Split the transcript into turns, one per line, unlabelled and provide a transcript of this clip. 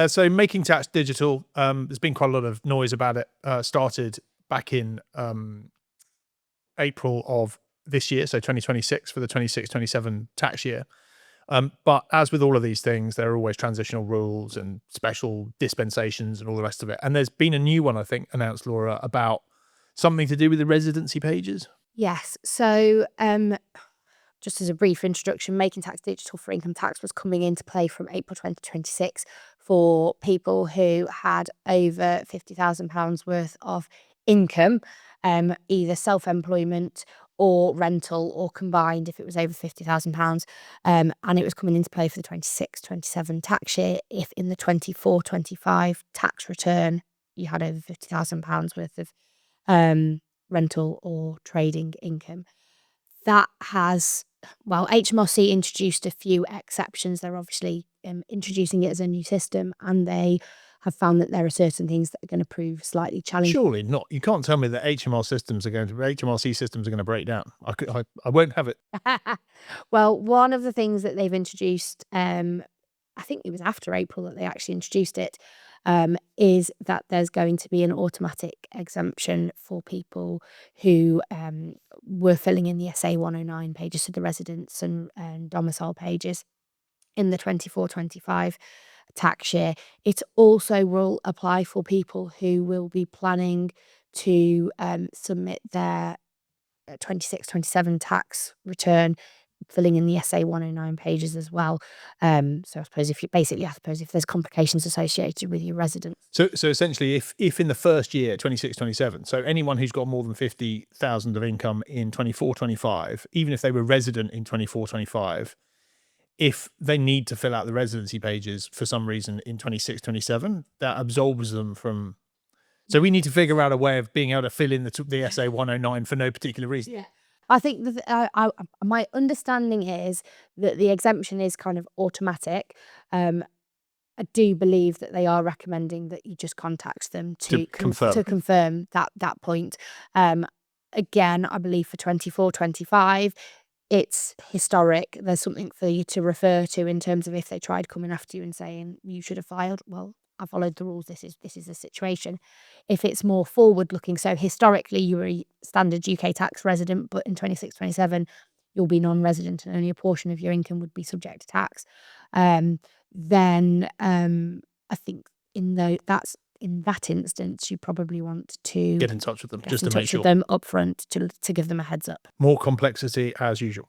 So making tax digital, there's been quite a lot of noise about it. Started back in April of this year, so 2026 for the 26-27 tax year. But as with all of these things, there are always transitional rules and special dispensations and all the rest of it. And there's been a new one, I think, announced, Laura, about something to do with the residency pages.
Yes. So just as a brief introduction, making tax digital for income tax was coming into play from April 2026 for people who had over £50,000 worth of income, either self-employment or rental or combined if it was over £50,000. And it was coming into play for the 26-27 tax year if in the 24-25 tax return you had over £50,000 worth of rental or trading income. That has, HMRC introduced a few exceptions. They're obviously introducing it as a new system, and they have found that there are certain things that are going to prove slightly challenging.
Surely not. You can't tell me that HMRC systems are going to break down. I won't have it.
Well, one of the things that they've introduced, I think it was after April that they actually introduced it, is that there's going to be an automatic exemption for people who were filling in the SA109 pages, so the residence and domicile pages in the 24-25 tax year. It also will apply for people who will be planning to submit their 26-27 tax return filling in the SA109 pages as well. So I suppose if there's complications associated with your residence.
So essentially, if in the first year, 26-27, so anyone who's got more than 50,000 of income in 24-25, even if they were resident in 24-25, if they need to fill out the residency pages for some reason in 26-27, that absolves them from. So we need to figure out a way of being able to fill in the SA109 for no particular reason.
Yeah. I think my understanding is that the exemption is kind of automatic. I do believe that they are recommending that you just contact them to confirm that point. Again, I believe for 24-25, it's historic. There's something for you to refer to in terms of if they tried coming after you and saying you should have filed. Well, I followed the rules. This is the situation. If it's more forward looking, so historically you were a standard UK tax resident, but in 26-27 you'll be non-resident and only a portion of your income would be subject to tax. Then I think in that instance you probably want to
get in touch with them just to make sure
them upfront to give them a heads up.
More complexity as usual.